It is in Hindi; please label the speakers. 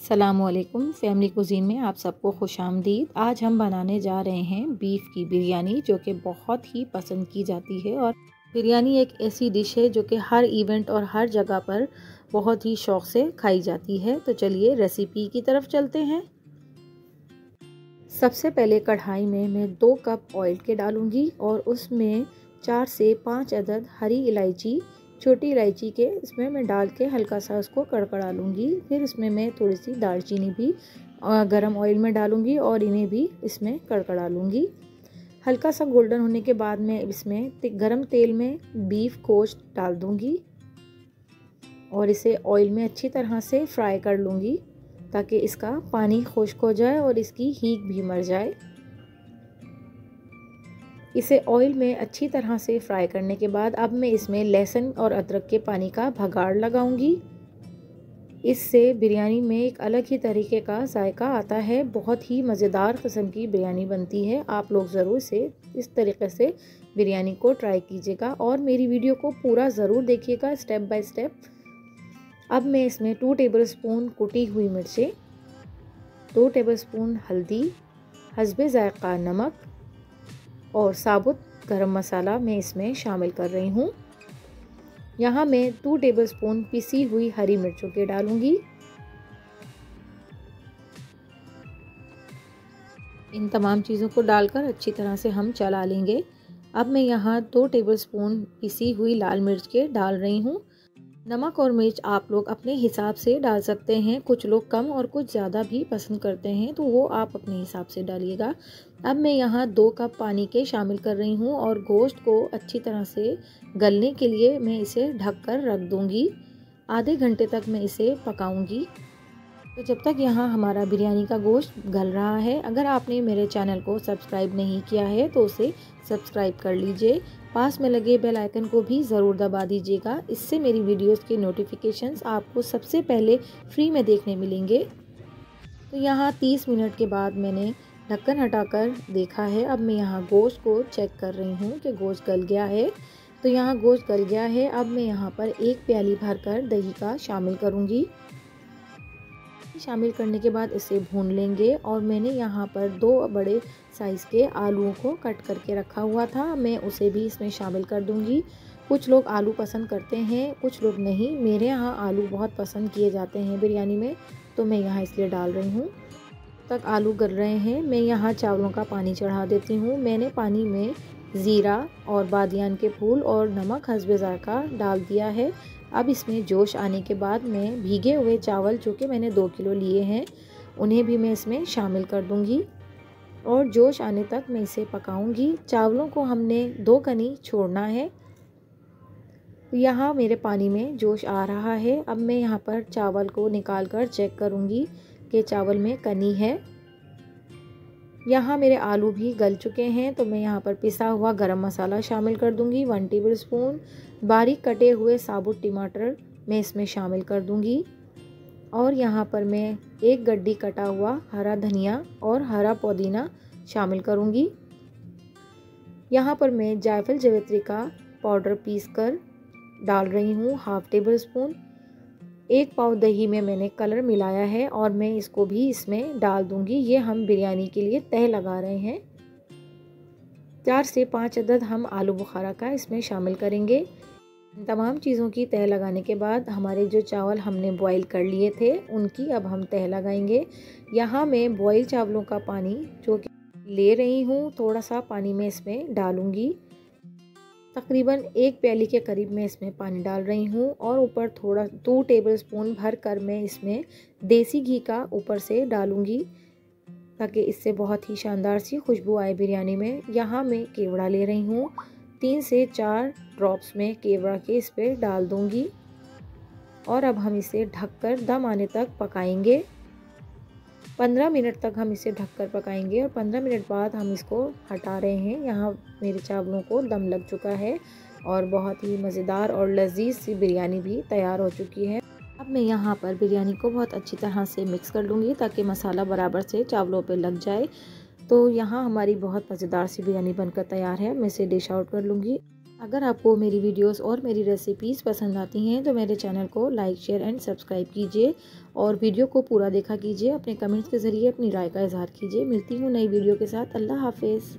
Speaker 1: अस्सलामुअलैकुम फैमिली कुज़ीन में आप सबको खुशामदीद। आज हम बनाने जा रहे हैं बीफ की बिरयानी, जो कि बहुत ही पसंद की जाती है। और बिरयानी एक ऐसी डिश है जो कि हर इवेंट और हर जगह पर बहुत ही शौक़ से खाई जाती है। तो चलिए रेसिपी की तरफ चलते हैं। सबसे पहले कढ़ाई में मैं 2 कप ऑयल के डालूंगी और उसमें 4 से 5 अदद हरी इलायची, छोटी इलायची के इसमें मैं डाल के हल्का सा उसको कड़कड़ा लूँगी। फिर इसमें मैं थोड़ी सी दालचीनी भी गरम ऑयल में डालूँगी और इन्हें भी इसमें कड़कड़ा लूँगी। हल्का सा गोल्डन होने के बाद मैं इसमें गरम तेल में बीफ गोश्त डाल दूँगी और इसे ऑयल में अच्छी तरह से फ्राई कर लूँगी ताकि इसका पानी खुश्क हो जाए और इसकी हींग भी मर जाए। इसे ऑयल में अच्छी तरह से फ्राई करने के बाद अब मैं इसमें लहसुन और अदरक के पानी का भगाड़ लगाऊंगी। इससे बिरयानी में एक अलग ही तरीके का जायका आता है। बहुत ही मज़ेदार किस्म की बिरयानी बनती है। आप लोग ज़रूर से इस तरीके से बिरयानी को ट्राई कीजिएगा और मेरी वीडियो को पूरा ज़रूर देखिएगा स्टेप बाय स्टेप। अब मैं इसमें 2 टेबलस्पून कुटी हुई मिर्चें, 2 टेबलस्पून हल्दी, हस्बे ज़ायक़ा नमक और साबुत गरम मसाला मैं इसमें शामिल कर रही हूँ। यहाँ मैं 2 टेबलस्पून पिसी हुई हरी मिर्चों के डालूँगी। इन तमाम चीज़ों को डालकर अच्छी तरह से हम चला लेंगे। अब मैं यहाँ 2 टेबलस्पून पिसी हुई लाल मिर्च के डाल रही हूँ। नमक और मिर्च आप लोग अपने हिसाब से डाल सकते हैं। कुछ लोग कम और कुछ ज़्यादा भी पसंद करते हैं, तो वो आप अपने हिसाब से डालिएगा। अब मैं यहाँ 2 कप पानी के शामिल कर रही हूँ और गोश्त को अच्छी तरह से गलने के लिए मैं इसे ढक कर रख दूँगी। आधे घंटे तक मैं इसे पकाऊँगी। तो जब तक यहाँ हमारा बिरयानी का गोश्त गल रहा है, अगर आपने मेरे चैनल को सब्सक्राइब नहीं किया है तो उसे सब्सक्राइब कर लीजिए। पास में लगे बेल आइकन को भी ज़रूर दबा दीजिएगा। इससे मेरी वीडियोस के नोटिफिकेशंस आपको सबसे पहले फ्री में देखने मिलेंगे। तो यहाँ 30 मिनट के बाद मैंने ढक्कन हटाकर देखा है। अब मैं यहाँ गोश्त को चेक कर रही हूँ कि गोश्त गल गया है। तो यहाँ गोश्त गल गया है। अब मैं यहाँ पर 1 प्याली भरकर दही का शामिल करूँगी। शामिल करने के बाद इसे भून लेंगे और मैंने यहाँ पर 2 बड़े साइज़ के आलूओं को कट करके रखा हुआ था, मैं उसे भी इसमें शामिल कर दूँगी। कुछ लोग आलू पसंद करते हैं, कुछ लोग नहीं। मेरे यहाँ आलू बहुत पसंद किए जाते हैं बिरयानी में, तो मैं यहाँ इसलिए डाल रही हूँ। तक आलू गल रहे हैं, मैं यहाँ चावलों का पानी चढ़ा देती हूँ। मैंने पानी में ज़ीरा और बादियान के फूल और नमक हस्बे ज़ायक़ा डाल दिया है। अब इसमें जोश आने के बाद मैं भीगे हुए चावल, जो कि मैंने 2 किलो लिए हैं, उन्हें भी मैं इसमें शामिल कर दूंगी और जोश आने तक मैं इसे पकाऊंगी। चावलों को हमने 2 कनी छोड़ना है। यहाँ मेरे पानी में जोश आ रहा है। अब मैं यहाँ पर चावल को निकाल कर चेक करूँगी कि चावल में कनी है। यहाँ मेरे आलू भी गल चुके हैं, तो मैं यहाँ पर पिसा हुआ गरम मसाला शामिल कर दूंगी। 1 टेबलस्पून बारीक कटे हुए साबुत टमाटर मैं इसमें शामिल कर दूंगी और यहाँ पर मैं 1 गड्डी कटा हुआ हरा धनिया और हरा पुदीना शामिल करूँगी। यहाँ पर मैं जायफल जावित्री का पाउडर पीस कर डाल रही हूँ 1/2 टेबलस्पून। 1 पाव दही में मैंने कलर मिलाया है और मैं इसको भी इसमें डाल दूंगी। ये हम बिरयानी के लिए तह लगा रहे हैं। 4 से 5 अदद हम आलू बुखारा का इसमें शामिल करेंगे। तमाम चीज़ों की तह लगाने के बाद हमारे जो चावल हमने बॉईल कर लिए थे, उनकी अब हम तह लगाएंगे। यहाँ मैं बॉईल चावलों का पानी जो कि ले रही हूँ, थोड़ा सा पानी में इसमें डालूँगी। तकरीबन 1 प्याली के करीब मैं इसमें पानी डाल रही हूँ और ऊपर थोड़ा 2 टेबलस्पून भर कर मैं इसमें देसी घी का ऊपर से डालूँगी ताकि इससे बहुत ही शानदार सी खुशबू आए बिरयानी में। यहाँ मैं केवड़ा ले रही हूँ, 3 से 4 ड्रॉप्स में केवड़ा के इस पर डाल दूँगी और अब हम इसे ढककर दम आने तक पकाएंगे। 15 मिनट तक हम इसे ढककर पकाएंगे और 15 मिनट बाद हम इसको हटा रहे हैं। यहाँ मेरे चावलों को दम लग चुका है और बहुत ही मज़ेदार और लजीज सी बिरयानी भी तैयार हो चुकी है। अब मैं यहाँ पर बिरयानी को बहुत अच्छी तरह से मिक्स कर लूँगी ताकि मसाला बराबर से चावलों पे लग जाए। तो यहाँ हमारी बहुत मज़ेदार सी बिरयानी बनकर तैयार है। मैं इसे डिश आउट कर लूँगी। अगर आपको मेरी वीडियोस और मेरी रेसिपीज़ पसंद आती हैं तो मेरे चैनल को लाइक शेयर एंड सब्सक्राइब कीजिए और वीडियो को पूरा देखा कीजिए। अपने कमेंट्स के ज़रिए अपनी राय का इजहार कीजिए। मिलती हूँ नई वीडियो के साथ। अल्लाह हाफिज़।